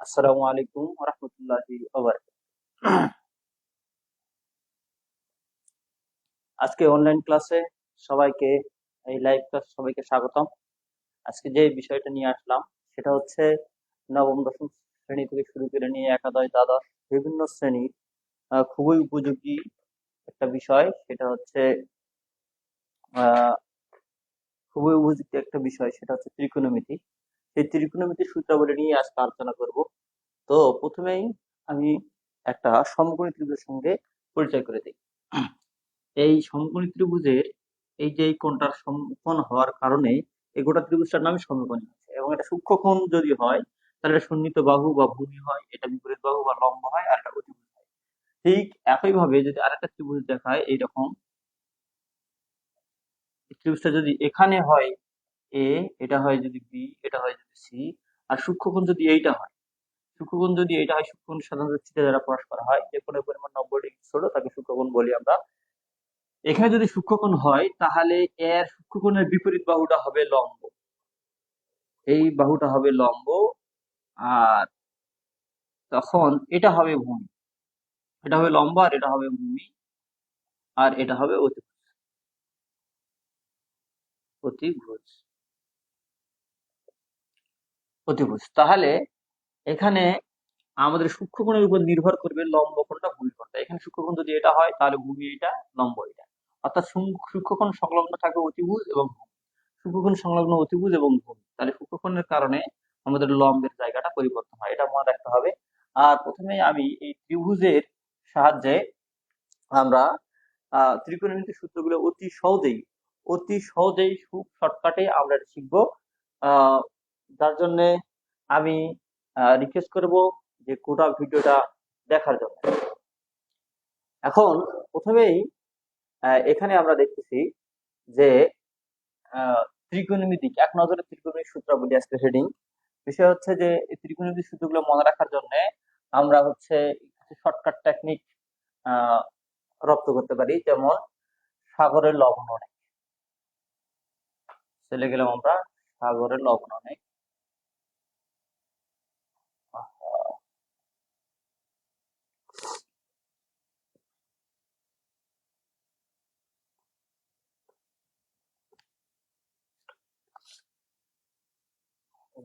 আসসালামু আলাইকুম রহমতুল্লাহি আজকে অনলাইন ক্লাসে সবাইকে এই লাইভ ক্লাস সবাইকে স্বাগতম। আজকে যে বিষয়টা নিয়ে আসলাম সেটা হচ্ছে নবম দশম শ্রেণী থেকে শুরু করে নিয়ে একাদশ দ্বাদশ বিভিন্ন শ্রেণীর খুবই উপযোগী একটা বিষয়। সেটা হচ্ছে আহ খুবই উপযুক্ত একটা বিষয়, সেটা হচ্ছে ত্রিকোণমিতি। সেই ত্রিকোণমিতির সূত্রাবলী নিয়ে আজকে আলোচনা করব। তো প্রথমেই আমি একটা সমকোণী ত্রিভুজের সঙ্গে পরিচয় করে দিই। এই সমকোণী ত্রিভুজের এই যে এই কোণটার সমকোণ হওয়ার কারণে এই গোটা ত্রিভুজটার নামই সমকোণী হচ্ছে, এবং এটা সূক্ষ্মকোণ যদি হয় তাহলে এটা সন্নিহিত বাহু বা ভূমি হয়, এটা বিপরীত বাহু বা লম্ব হয়, আর এটা অতিভুজ হয়। ঠিক একই ভাবে যদি আরেকটা ত্রিভুজ দেখায় এইরকম, ত্রিভুজটা যদি এখানে হয় এ, এটা হয় যদি বি, এটা হয় যদি সি, আর সূক্ষ্মকোণ যদি এইটা হয়, সূক্ষ্মকোণ যদি এটা হয়, সূক্ষ্মকোণ সাধারণত থিটা দ্বারা প্রকাশ করা হয়, যে কোণের পরিমাণ 90 ডিগ্রি ছোট তাকে সূক্ষ্মকোণ বলি আমরা। এখানে যদি সূক্ষ্মকোণ হয় তাহলে এর সূক্ষ্মকোণের বিপরীত বাহুটা হবে লম্ব, এই বাহুটা হবে লম্ব, আর তখন এটা হবে ভূমি। এটা হবে লম্ব আর এটা হবে ভূমি, আর এটা হবে অতিভুজ। অতিভুজ অতিভুজ তাহলে এখানে আমাদের সূক্ষ্মকোণের উপর নির্ভর করবে লম্ব কোণটা ভূমি কোণটা। এখানে সূক্ষ্মকোণ যদি এটা হয় তাহলে ভূমি এটা, লম্ব এটা। অর্থাৎ সূক্ষ্মকোণ সংলগ্ন থাকে অতিভুজ এবং ভূমি, সূক্ষ্মকোণ সংলগ্ন অতিভুজ এবং ভূমি। তাহলে সূক্ষ্মকোণের কারণে আমাদের লম্বের জায়গাটা পরিবর্তন হয়, এটা মনে রাখতে হবে। আর প্রথমে আমি এই ত্রিভুজের সাহায্যে আমরা ত্রিকোণমিতির সূত্রগুলো অতি সহজেই খুব শর্টকাটে আমরা এটা শিখবো। আহ যার জন্য আমি রিকোয়েস্ট করব যে গোটা ভিডিওটা দেখার জন্য। এখন প্রথমেই এখানে আমরা দেখতেছি যে ত্রিকোণমিতিক এক নজরে ত্রিকোণমিতিক সূত্রাবলী আজকে হেডিং। বিষয় হচ্ছে যে এই ত্রিকোণমিতিক সূত্রগুলো মনে রাখার জন্য আমরা হচ্ছে শর্টকাট টেকনিক রপ্ত করতে পারি। যেমন সাগরের লবণ অনেক, চলে গেলাম আমরা সাগরের লবণ অনেক।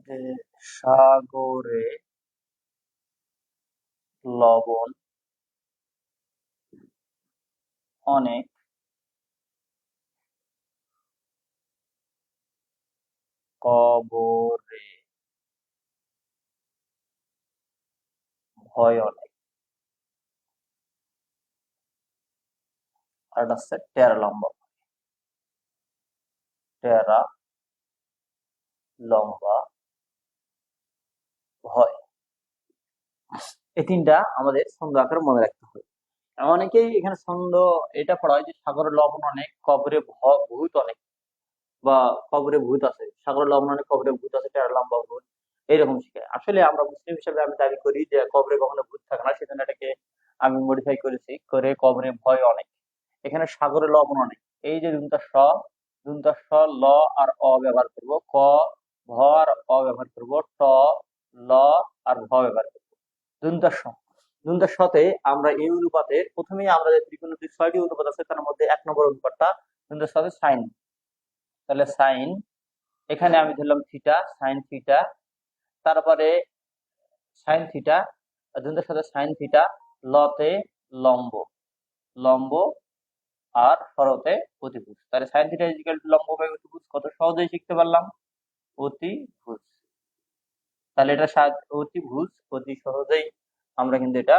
যে সাগরে লবণ অনেক, কবরে ভয় অনেক। আর হচ্ছে টেরা লম্বা, টেরা লম্বা ভয়। এই তিনটা আমাদের ছন্দ আকারে মনে রাখতে হবে। অনেকেই এখানে ছন্দ এটা পড়া হয় যে সাগরের লবণ অনেক, কবরে ভূত অনেক, বা কবরে ভূত আছে, সাগরের লবণ অনেক, কবরে ভূত আছে, টেরা লম্বা ভূত, এইরকম শিখে। আসলে আমরা মুসলিম হিসেবে আমি দাবি করি যে কবরে কখনো ভূত থাকে না, সেজন্য এটাকে আমি মডিফাই করেছি করে কবরে ভয় অনেক। এখানে সাগরে লবণ অনেক, এই যে দুনটা স ল আর অ ব্যবহার করব, ক ভ আর অ ব্যবহার করব, ট ল আর ভ ব্যবহার করব। দুনটার স, দুনটার সতে আমরা এই অনুপাতে প্রথমেই আমরা যে ত্রিকোণমিতির 6টি অনুপাত আছে তার মধ্যে 1 নম্বর অনুপাতটা দুনটার সাথে সাইন। তাহলে সাইন, এখানে আমি ধরলাম থিটা, সাইন থিটা, তারপরে সাইন থিটা, দুনটার সাথে সাইন থিটা, লতে লম্ব, লম্ব আর শরতে অতিভুজ। তাহলে সাইন থিটা ইজিক্যাল টু লম্ব বাই অতিভুজ, কত সহজেই শিখতে পারলাম, অতিভুজ। তাহলে এটা অতিভুজ, অতি সহজেই আমরা কিন্তু এটা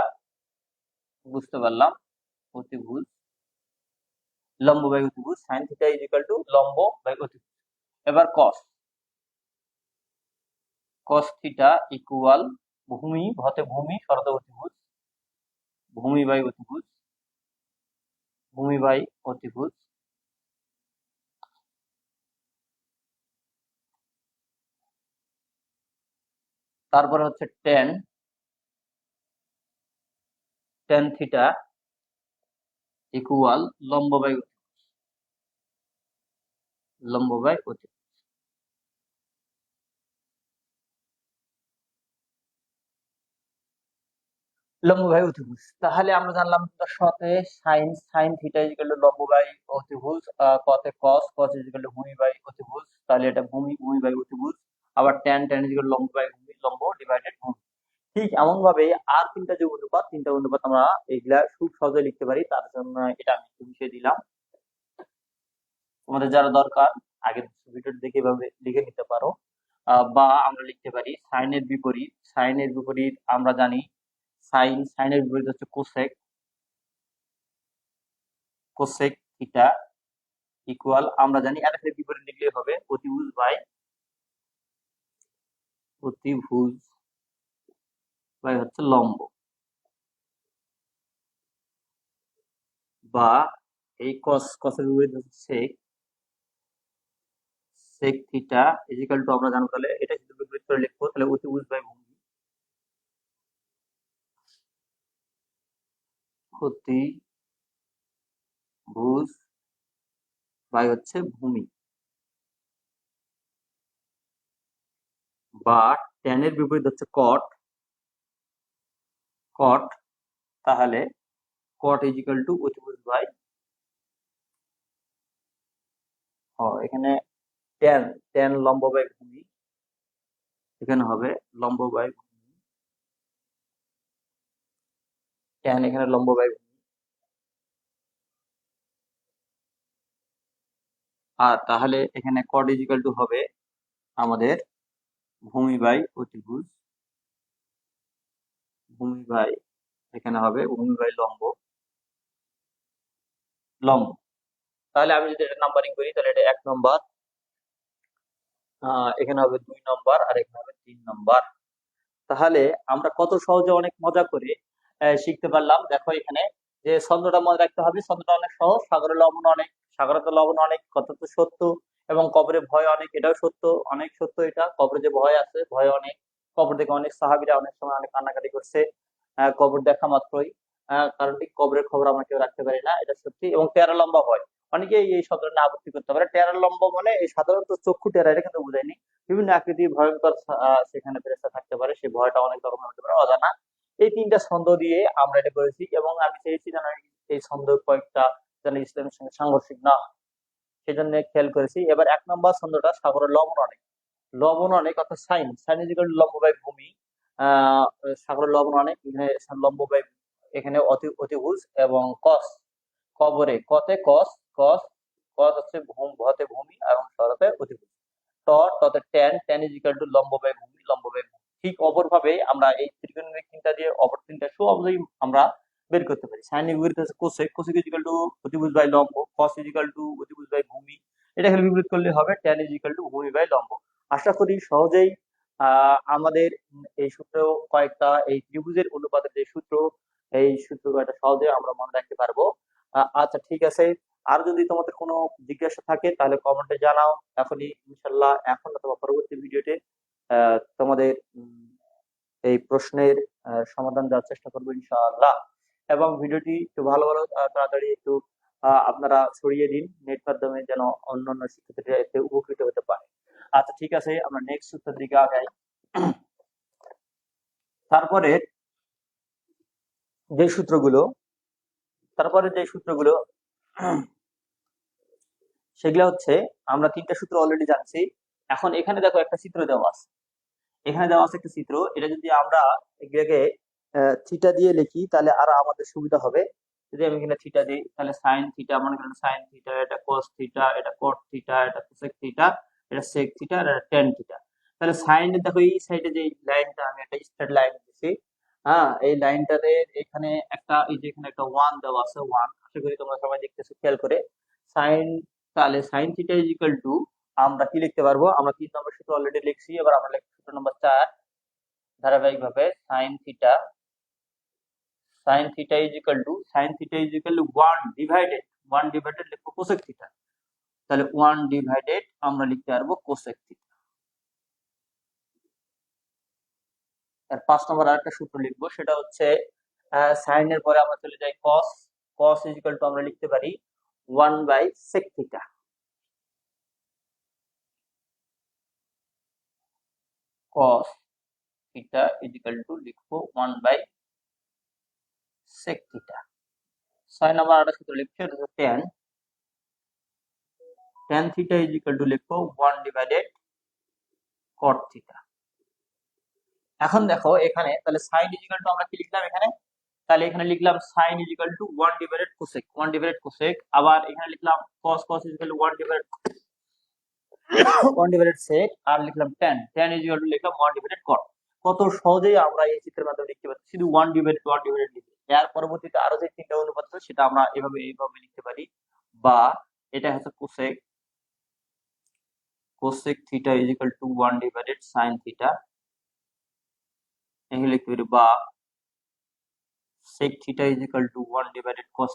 বুঝতে পারলাম, অতিভুজ, লম্ব বাই অতিভুজ, সাইন থিটা ইজিক্যাল টু লম্ব বাই অতিভুজ। এবার কস, কস থিটা ইকুয়াল ভূমি, ভতে ভূমি, শরতে অতিভুজ, ভূমি বাই অতিভুজ, ভূমি বাই অতিভুজ। তারপরে হচ্ছে টেন, টেন থিটা ইকুয়াল লম্ব বাই অতিভুজ, লম্ব বাই অতিভুজ। লম্ব বাই অতিভুজ। তাহলে আমরা জানলাম তার সাথে sine sine theta equal to লম্ব বাই অতিভুজ, কতে কস কস ইকুয়াল টু ভূমি বাই অতিভুজ, তাহলে এটা ভূমি ভূমি বাই অতিভুজ। আবার ট্যান ট্যান ইকুয়াল লম্ব বাই ভূমি লম্ব ডিভাইডেড ভূমি। ঠিক এমন ভাবে আর তিনটা অনুপাত আমরা এগুলা খুব সহজে লিখতে পারি। তার জন্য এটা আমি একটু বিষয় দিলাম, তোমাদের যারা দরকার আগে ভিডিও দেখে এভাবে লিখে নিতে পারো। বা আমরা লিখতে পারি সাইনের বিপরীত। সাইনের বিপরীত আমরা জানি সাইনের বিপরীত হচ্ছে কোসেক। কোসেক থিটা ইকুয়াল আমরা জানি এটা বিপরীত লিখলে হবে অতিভুজ বাই অতিভুজ বাই হচ্ছে লম্ব, বা এই কসের বিপরীত হচ্ছে সেক। সেক থিটা ইজিক্যাল টু আমরা জানবো, তাহলে এটা যদি বিপরীত করে লিখবো তাহলে অতিভুজ বাই ভূমি, অতিভুজ বাই হচ্ছে ভূমি, বা ট্যানের বিপরীত হচ্ছে কট। কট তাহলে কট ইজিক্যাল টু অতিভুজ বাই এখানে ট্যান ট্যান লম্ব বাই ভূমি, এখানে হবে লম্ব বাই ভূমি, ট্যান এখানে লম্ব বাই ভূমি। আর তাহলে এখানে কট ইজিক্যাল টু হবে আমাদের ভূমি বাই অতিভুজ, ভূমি বাই এখানে হবে ভূমি বাই লম্ব লম্ব। তাহলে আমি যদি এটা নাম্বারিং করি তাহলে এটা 1 নম্বর, এখানে হবে 2 নম্বর, আর এখানে হবে 3 নম্বর। তাহলে আমরা কত সহজে অনেক মজা করে শিখতে পারলাম। দেখো এখানে যে ছন্দটা মনে রাখতে হবে, ছন্দটা অনেক সহজ। সাগরের লবণ অনেক, সাগরে তো লবণ অনেক, কথা তো সত্য। এবং কবরে ভয় অনেক, এটাও সত্য, অনেক সত্য। এটা কবরে যে ভয় আছে, ভয় অনেক। কবর দেখে অনেক সাহাবীরা অনেক সময় অনেক কান্নাকাটি করছে কবর দেখা মাত্রই। কারণ ঠিক কবরের খবর আমরা কেউ রাখতে পারি না, এটা সত্যি। এবং টেরা লম্বা ভয়, অনেকে এই শব্দটা নিয়ে আপত্তি করতে পারে। টেরা লম্বা মানে এই সাধারণত চক্ষু টেরা, এটা কিন্তু বুঝায়নি। বিভিন্ন আকৃতি ভয়ঙ্কর সেখানে ফেরেশতা থাকতে পারে, সেই ভয়টা অনেক রকমের হতে পারে, অজানা। এই 3টা ছন্দ দিয়ে আমরা এটা করেছি, এবং আমি চেয়েছি যেন এই ছন্দ কয়েকটা যেন ইসলামের সঙ্গে সাংঘর্ষিক না হয়, সেজন্য খেয়াল করেছি। এবার 1 নম্বর ছন্দটা সাগরের লবণ অনেক। লবণ অনেক অর্থাৎ সাইন সাইন ইজিক্যাল লম্ব বাই ভূমি। আহ সাগরের লবণ অনেক, এখানে লম্ব বাই, এখানে অতিভুজ। এবং কস কবরে কতে কস, কস কস হচ্ছে ভতে ভূমি এবং সরতে অতিভুজ। ততে ট্যান ট্যান ইজিক্যাল টু লম্ব বাই ভূমি লম্ব বাই ভূমি। ঠিক অপর ভাবে আমরা এই ত্রিকোণমিতিক চিন্তা দিয়ে অপর 3টা সহজেই আমরা বের করতে পারি। সাইন বিপরীত হচ্ছে কোসেক, কোসেক ইজিক্যাল টু অতিভুজ বাই লম্ব, কস ইজিক্যাল টু অতিভুজ বাই ভূমি। এটা খালি বিপরীত করলে হবে ট্যান ইজিক্যাল টু ভূমি বাই লম্ব। আশা করি সহজেই আমাদের এই সূত্র কয়েকটা, এই ত্রিভুজের অনুপাতের যে সূত্র, এই সূত্র কয়েকটা সহজে আমরা মনে রাখতে পারবো। আচ্ছা ঠিক আছে। আর যদি তোমাদের কোনো জিজ্ঞাসা থাকে তাহলে কমেন্টে জানাও। এখনই ইনশাল্লাহ, এখন অথবা পরবর্তী ভিডিওতে তোমাদের এই প্রশ্নের সমাধান দেওয়ার চেষ্টা করবো ইনশাআল্লাহ। এবং ভিডিওটি একটু ভালো ভালো তাড়াতাড়ি একটু আপনারা ছড়িয়ে দিন নেট মাধ্যমে, যেন অন্যান্য শিক্ষার্থীরা এতে উপকৃত হতে পারে। আচ্ছা ঠিক আছে, আমরা নেক্সট সূত্রের দিকে আগাই। তারপরে যে সূত্রগুলো তারপরে যে সূত্রগুলো সেগুলো হচ্ছে, আমরা 3টা সূত্র অলরেডি জানছি। এখন এখানে দেখো একটা চিত্র দেওয়া আছে, এখানে দেওয়া আছে একটা চিত্র। এটা যদি আমরা এগুলোকে থিটা দিয়ে লিখি তাহলে আরো আমাদের সুবিধা হবে। যদি আমি এখানে থিটা দিই তাহলে সাইন থিটা, মনে করেন সাইন থিটা, এটা কস থিটা, এটা কট থিটা, এটা কোসেক থিটা, এটা সেক থিটা, আর এটা ট্যান থিটা। তাহলে সাইনে দেখো এই সাইডে যে লাইনটা, আমি একটা স্ট্রেট লাইন দিচ্ছি। হ্যাঁ, এই লাইনটাতে এখানে একটা, এই যে এখানে একটা 1 দেওয়া আছে, 1। আশা করি তোমরা সবাই দেখতেছো খেয়াল করে। সাইন, তাহলে sine theta is equal to, আমরা কি লিখতে পারবো, আমরা 3 নম্বর সূত্র অলরেডি লিখছি। এবার আমরা লিখছি সূত্র নম্বর 4, ধারাবাহিক ভাবে sine theta is equal two, sine theta is equal to 1 divided লিখবো কোসেক থিটা। তাহলে 1 ডিভাইডেড আমরা লিখতে পারবো কোসেক থিটা। আর 5 নম্বর আরেকটা সূত্র লিখবো, সেটা হচ্ছে সাইনের পরে আমরা চলে যাই cos. Cos is equal to আমরা লিখতে পারি 1 by sec theta. Cos theta is equal to লিখবো 1 বাই সেক থিটা। 6 নম্বর আরেকটা সূত্র লিখছি, এটা হচ্ছে tan theta is equal to লিখবো 1 ডিভাইডেড cot থিটা। এখন দেখো এখানে তাহলে sin ইজ ইকুয়াল টু আমরা কি লিখলাম এখানে, তাহলে এখানে লিখলাম sin is equal to 1 divided cosec, 1 divided cosec. আবার এখানে লিখলাম cos is equal to 1 divided 1 divided sec, আর লিখলাম tan ইজ ইকুয়াল টু লিখলাম 1 ডিভাইডেড cot। কত সহজেই আমরা এই চিত্রের মাধ্যমে লিখতে পারছি, শুধু 1 ডিভাইডেড লিখে। এর পরবর্তীতে আরো যে তিনটা অনুপাত আছে সেটা আমরা এইভাবে লিখতে পারি, বা এটা হচ্ছে cosec theta is equal to 1 divided sin theta, এখানে লিখতে পারি, বা sec theta is equal to 1 divided cos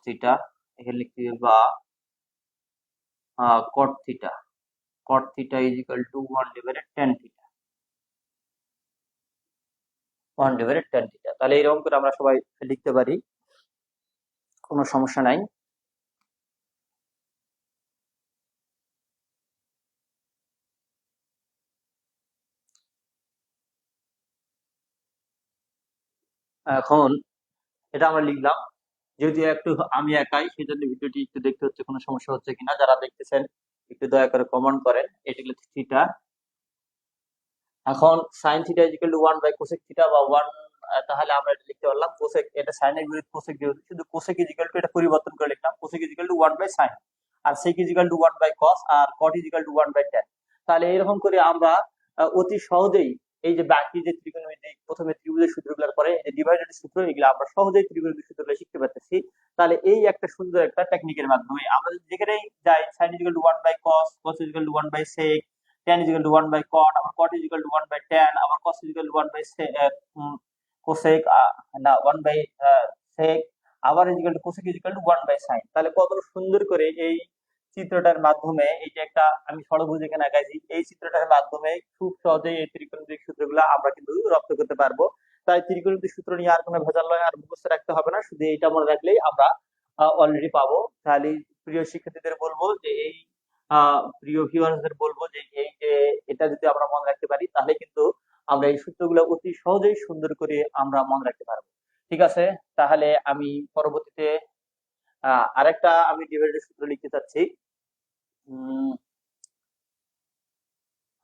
theta, এখানে লিখতে পারি, বা cot theta is equal to 1 divided tan theta, 1 divided tan theta. তাহলে এরকম করে আমরা সবাই লিখতে পারি, কোনো সমস্যা নাই। এখন এটা আমরা লিখলাম, যেহেতু একটু আমি একাই সেজন্য ভিডিওটি একটু দেখতে হচ্ছে, কোনো সমস্যা হচ্ছে কিনা যারা দেখতেছেন একটু দয়া করে কমেন্ট করেন। এটি হলো থিটা। এখন sin theta is equal to 1 by cosec theta, বা 1, তাহলে আমরা এটা লিখতে পারলাম কোসেক, এটা sin এর বিপরীত কোসেক, যেহেতু শুধু কোসেক ইজ ইকুয়াল টু এটা পরিবর্তন করে লিখলাম, cosec is equal to 1 by sin, আর sec is equal to 1 by cos, আর cot is equal to 1 by tan। তাহলে এরকম করে আমরা অতি সহজেই এই যে বাকি যে ত্রিকোণমিতিক প্রথমে ত্রিভুজের সূত্রগুলোর পরে এই ডিভাইডেড সূত্র, এগুলো আমরা সহজেই ত্রিকোণমিতিক সূত্রগুলো শিখতে পারতেছি। তাহলে এই একটা সুন্দর একটা টেকনিকের মাধ্যমে আমরা যেখানেই যাই, sin is equal to 1 by cos, cos is equal to 1 by sec, tan is equal to 1 by cot, আবার cot is equal to 1 by tan, আবার cos is equal to 1 by cosec, না 1 by sec, আবার is equal to cosec is equal to 1 by sin। তাহলে কত সুন্দর করে এই চিত্রটার মাধ্যমে, এই যে একটা আমি ষড়ভুজ এখানে আঁকাইছি, এই চিত্রটার মাধ্যমে খুব সহজেই এই ত্রিকোণমিতিক সূত্রগুলো আমরা কিন্তু রপ্ত করতে পারবো। তাই ত্রিকোণমিতিক সূত্র নিয়ে আর কোনো ভেজাল নয়, আর মুখস্থ রাখতে হবে না, শুধু এইটা মনে রাখলেই আমরা অলরেডি পাবো। তাহলে প্রিয় শিক্ষার্থীদের বলবো যে এই প্রিয় ভিউয়ারদের বলবো যে এই যে এটা যদি আমরা মনে রাখতে পারি, তাহলে কিন্তু আমরা এই সূত্রগুলো অতি সহজেই সুন্দর করে আমরা মনে রাখতে পারবো। ঠিক আছে, তাহলে আমি পরবর্তীতে আরেকটা আমি ডিভাইডেড সূত্র লিখতে চাচ্ছি।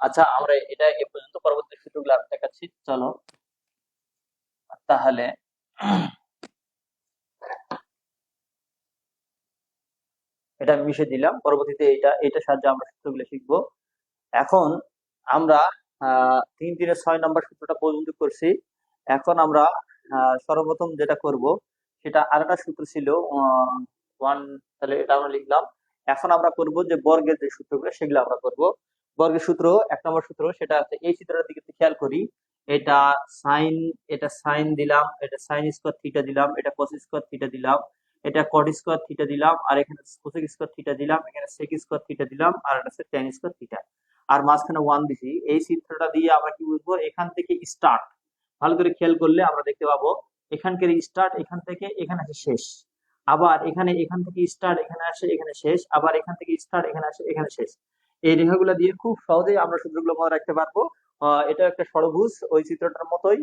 আচ্ছা, আমরা এটা এ পর্যন্ত, পরবর্তী সূত্রগুলো আমি দেখাচ্ছি। চলো তাহলে এটা আমি মিশে দিলাম, পরবর্তীতে এটা সাহায্যে আমরা সূত্রগুলো শিখবো। এখন আমরা 3 3 6 নম্বর সূত্রটা পর্যন্ত করছি। এখন আমরা সর্বপ্রথম যেটা করব সেটা আরেকটা সূত্র ছিল 1, তাহলে এটা আমরা লিখলাম। এখন আমরা করব যে বর্গের যে সূত্রগুলো সেগুলো আমরা করব। বর্গের সূত্র 1 নম্বর সূত্র, সেটা আছে এই চিত্রটার দিকে খেয়াল করি, এটা সাইন দিলাম, এটা সাইন স্কয়ার থিটা দিলাম, এটা কস স্কয়ার থিটা দিলাম, এটা কট স্কয়ার থিটা দিলাম, আর এখানে কোসেক স্কয়ার থিটা দিলাম, এখানে সেক স্কয়ার থিটা দিলাম, আর এটা হচ্ছে ট্যান স্কয়ার থিটা, আর মাঝখানে 1 দিছি। এই চিত্রটা দিয়ে আমরা কি বুঝবো, এখান থেকে স্টার্ট, ভালো করে খেয়াল করলে আমরা দেখতে পাবো এখানকার স্টার্ট এখান থেকে এখানে আসে শেষ, আবার এখান থেকে স্টার্ট এখানে আসে এখানে শেষ, আবার এখান থেকে স্টার্ট এখানে আসে এখানে শেষ। এই রেখাগুলো দিয়ে খুব সহজেই আমরা সূত্রগুলো মনে রাখতে পারবো। এটা একটা ষড়ভুজ, ওই চিত্রটার মতোই,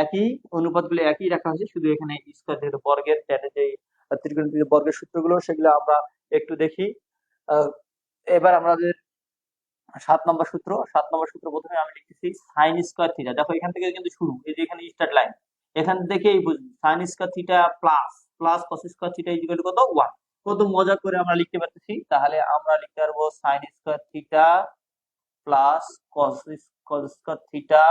একই অনুপাতগুলো একই রাখা হয়েছে, শুধু এখানে স্কয়ার যেহেতু বর্গের, যে ত্রিকোণমিতিক বর্গের সূত্রগুলো সেগুলো আমরা একটু দেখি। এবার আমাদের 7 নম্বর সূত্র। 7 নম্বর সূত্র প্রথমে আমি লিখতেছি সাইন স্কয়ার থিটা। দেখো এখান থেকে কিন্তু শুরু, এই যে এখানে স্টার্ট লাইন, এখান থেকেই বুঝবি sine square theta plus cos square theta is equal two কত 1। কত মজা করে আমরা লিখতে পারতেছি। তাহলে আমরা লিখতে পারবো sine square theta plus cos square theta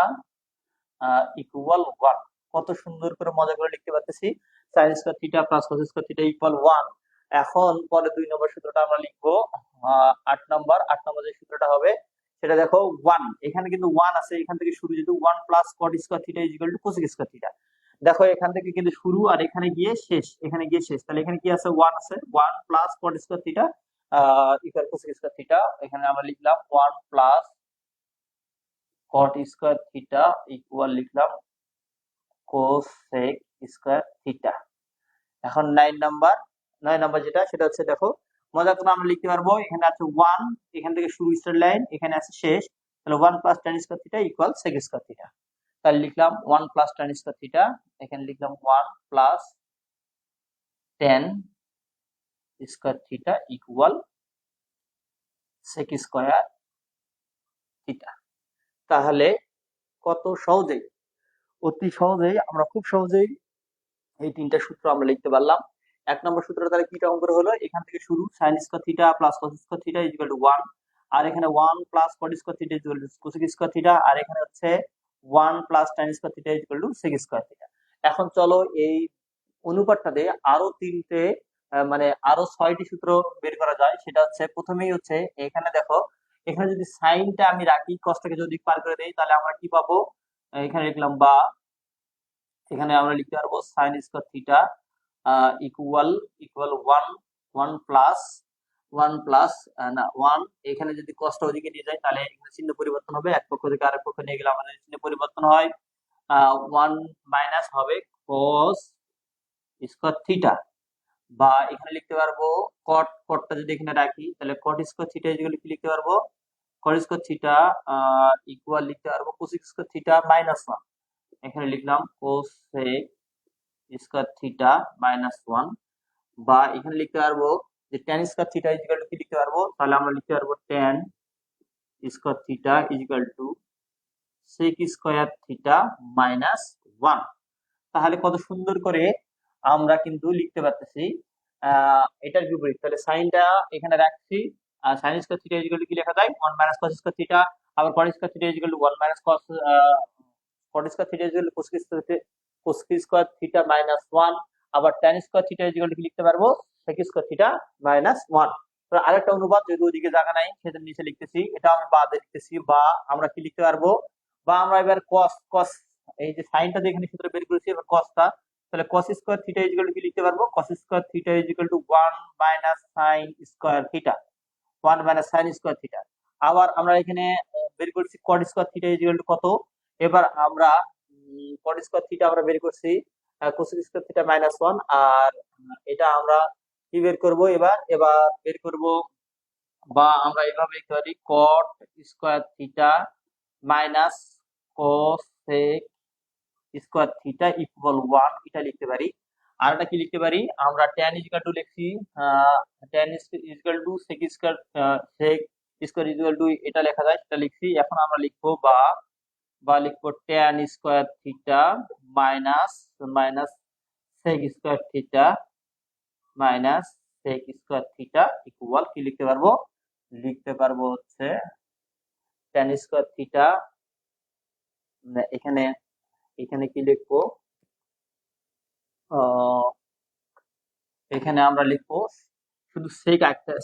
equal 1। কত সুন্দর করে মজা করে লিখতে পারতেছি, sine square theta plus cos square theta equal 1। এখন পরে 2 নম্বর সূত্রটা আমরা লিখবো 8 নম্বর যে সূত্রটা হবে সেটা দেখো 1, এখানে কিন্তু 1 আছে, এখান থেকে শুরু, যেহেতু 1 plus cot square theta is equal two cosec square theta. দেখো এখান থেকে কিন্তু শুরু আর এখানে গিয়ে শেষ, তাহলে এখানে কি আছে 1 আছে, 1 plus cot square theta equal cosec square theta. এখানে আমরা লিখলাম 1 plus cot square theta equal লিখলাম কোসেক স্কয়ার থিটা। এখন 9 নাম্বার যেটা, সেটা হচ্ছে দেখো মজা করে আমরা লিখতে পারবো, এখানে আছে 1, এখান থেকে শুরু স্টার্ট লাইন, এখানে আছে শেষ, তাহলে 1 plus tan square theta equal sec square theta. তাহলে লিখলাম 1 প্লাস tan স্কয়ার থিটা, এখানে লিখলাম 1 প্লাস tan square theta equal sec square theta. তাহলে কত সহজেই, অতি সহজেই আমরা খুব সহজেই এই তিনটা সূত্র আমরা লিখতে পারলাম। এক নম্বর সূত্রটা তাহলে কি রকম করে হলো, এখান থেকে শুরু sin square theta plus cos square theta equal to 1, আর এখানে 1 প্লাস cot square theta equal to cosec square theta, আর এখানে হচ্ছে 1 প্লাস tan square theta equal to sec square theta. এখন চলো এই অনুপাতটা দিয়ে আরো তিনটে মানে আরো 6টি সূত্র বের করা যায়। সেটা হচ্ছে প্রথমেই হচ্ছে এখানে দেখো, এখানে যদি সাইনটা আমি রাখি, কসটাকে যদি পার করে দেই, তাহলে আমরা কি পাবো, এখানে লিখলাম বা, এখানে আমরা লিখতে পারবো sin square theta equal equal 1 1 plus 1 plus না 1, এখানে যদি কষ্ট ওদিকে নিয়ে যায় তাহলে এখানে চিহ্ন পরিবর্তন হবে, এক পক্ষ থেকে আরেক পক্ষে নিয়ে গেলে আমাদের চিহ্ন পরিবর্তন হয়, 1 মাইনাস হবে cos স্কয়ার থিটা, বা এখানে লিখতে পারবো কটটা যদি এখানে রাখি তাহলে cot স্কয়ার থিটা ইকুয়াল কি লিখতে পারবো, cot স্কয়ার থিটা ইকুয়াল লিখতে পারবো cosec স্কয়ার থিটা মাইনাস 1, এখানে লিখলাম cosec স্কয়ার থিটা মাইনাস 1, বা এখানে লিখতে পারবো যে tan square theta equal two কি লিখতে পারবো, তাহলে আমরা লিখতে পারবো tan square theta equal to sec square theta minus 1। তাহলে কত সুন্দর করে আমরা কিন্তু লিখতে পারতেছি এটার বিপরীত। তাহলে সাইনটা এখানে রাখছি, sin square theta equal two কি লেখা যায় 1 মাইনাস cos স্কয়ার থিটা, আবার cot square theta equal to 1 minus cos cot square theta equal to cosec square theta minus 1, আবার tan square theta equal two কি লিখতে পারবো sec স্কয়ার থিটা মাইনাস 1। তো আরেকটা অনুপাত যদি ওইদিকে জায়গা নাই সেটা নিচে লিখতেছি, এটা আমি বাদ লিখতেছি, বা আমরা কি লিখতে পারবো, বা আমরা এবার cos cos এই যে সাইনটা যেখানে সূত্র বের করেছি এবার cosটা, তাহলে cos square theta equal two কি লিখতে পারবো, cos square theta equal to 1 minus sin square theta, 1 minus sin square theta. আবার আমরা এখানে বের করছি cot square theta equal two কত, এবার আমরা cot স্কয়ার থিটা আমরা বের করছি cosec স্কয়ার থিটা মাইনাস 1, আর এটা আমরা কি বের করব, এবার এবার বের করব, বা আমরা এইভাবে লিখতে পারি cot square theta minus cosec square theta equal 1, এটা লিখতে পারি। আর এটা কি লিখতে পারি, আমরা tan ইকুয়াল টু লিখছি tan equal to sec square sec square equal to এটা লেখা যায়, সেটা লিখছি। এখন আমরা লিখবো বা লিখবো tan square theta minus minus sec square theta minus sec square theta equal কি লিখতে পারবো, লিখতে পারবো হচ্ছে tan স্কয়ার থিটা, এখানে এখানে কি লিখবো, এখানে আমরা লিখবো শুধু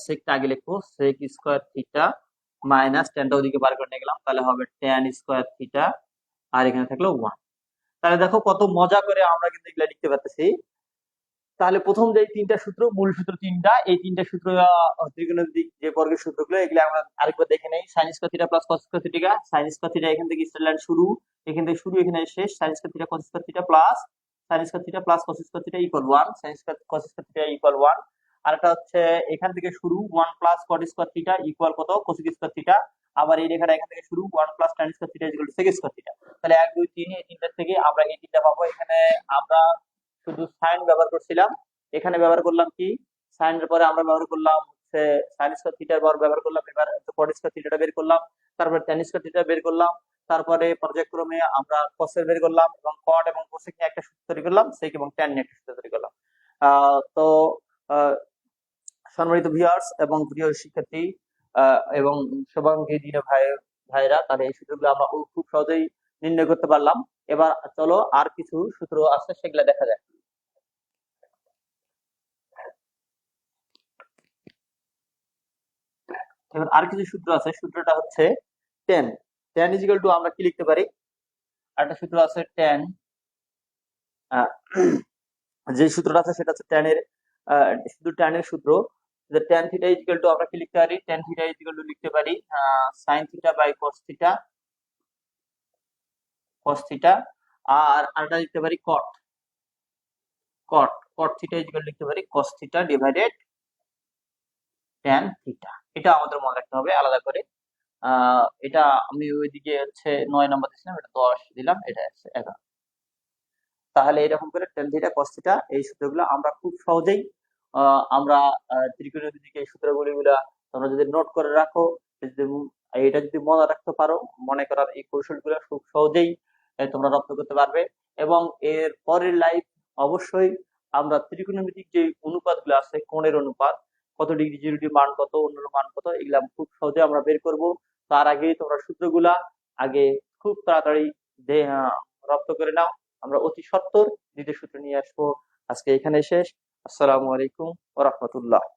সেকটা আগে লিখবো sec স্কয়ার থিটা মাইনাস ট্যানটা ওদিকে বার করে নিয়ে গেলাম, তাহলে হবে tan স্কয়ার থিটা, আর এখানে থাকলো 1। তাহলে দেখো কত মজা করে আমরা কিন্তু এগুলা লিখতে পারতেছি। তাহলে প্রথম যে তিনটা সূত্র, মূল সূত্র তিনটা, এই তিনটা সূত্র ত্রিকোণমিতিক যে বর্গের সূত্রগুলো, এগুলো আমরা আরেকবার দেখে নেই। sin square theta plus cos square theta, sin square theta এখান থেকে স্ট্রেট লাইন শুরু, এখান থেকে শুরু এখানে শেষ, sin square theta cos square theta plus sin square theta plus cos square theta equal 1, sin square cos square theta equal 1। আরেকটা হচ্ছে এখান থেকে শুরু 1 প্লাস cot স্কয়ার থিটা ইকুয়াল কত cosec স্কয়ার থিটা, আবার এই রেখাটা এখান থেকে শুরু 1 প্লাস tan square theta equal sec square theta. তাহলে 1 2 3 এই তিনটা থেকে আমরা এই তিনটা পাবো। এখানে আমরা শুধু sin ব্যবহার করছিলাম, এখানে ব্যবহার করলাম কি sin এর পরে আমরা ব্যবহার করলাম হচ্ছে sin স্কয়ার থিটার পর ব্যবহার করলাম, এবার cot স্কয়ার থিটাটা বের করলাম, তারপর tan স্কয়ার থিটা বের করলাম, তারপরে পর্যায়ক্রমে আমরা cos এর বের করলাম, এবং cot এবং cosec নিয়ে একটা সূত্র তৈরি করলাম, sec এবং tan নিয়ে একটা সূত্র তৈরি করলাম। তো সম্মানিত ভিউয়ার্স এবং প্রিয় শিক্ষার্থী এবং শুভাকাঙ্ক্ষী দিনে ভাইরা, তাহলে এই সূত্রগুলো আমরা খুব সহজেই নির্ণয় করতে পারলাম। এবার চলো আর কিছু সূত্র আছে সেগুলো দেখা যায়। এবার আর কিছু সূত্র আছে, সূত্রটা হচ্ছে tan tan ইকুয়াল টু আমরা কি লিখতে পারি, আরেকটা সূত্র আছে tan, যে সূত্রটা আছে সেটা হচ্ছে tan এর শুধু tan এর সূত্র, যে tan থিটা ইকুয়াল টু আমরা কি লিখতে পারি, tan থিটা ইকুয়াল টু লিখতে পারি sin theta by cos theta, আর আরেকটা লিখতে পারি cot cot থিটা ইকুয়াল লিখতে পারি cos theta divided tan theta. এটা আমাদের মনে রাখতে হবে আলাদা করে। এটা আমি ওইদিকে হচ্ছে 9 নম্বর দিয়েছিলাম, এটা 10 দিলাম, এটা হচ্ছে 11। তাহলে এরকম করে টেন থিটা কস থিটা এই সূত্রগুলো আমরা খুব সহজেই আমরা ত্রিকোণমিতিক এই সূত্রগুলিগুলা তোমরা যদি নোট করে রাখো, যদি এটা যদি মনে রাখতে পারো, মনে করার এই কৌশলগুলো খুব সহজেই তোমরা রপ্ত করতে পারবে। এবং এর পরের লাইফ অবশ্যই আমরা ত্রিকোণমিতিক যে অনুপাতগুলো আছে, কোণের অনুপাত, কত ডিগ্রি, 0 মান কত, অন্যের মান কত, এগুলা খুব সহজে আমরা বের করব। তার আগেই তোমরা সূত্রগুলা আগে খুব তাড়াতাড়ি রপ্ত করে নাও। আমরা অতি সত্বর দ্বিতীয় সূত্র নিয়ে আসবো। আজকে এখানে শেষ। আসসালামু আলাইকুম ওয়া রাহমাতুল্লাহ।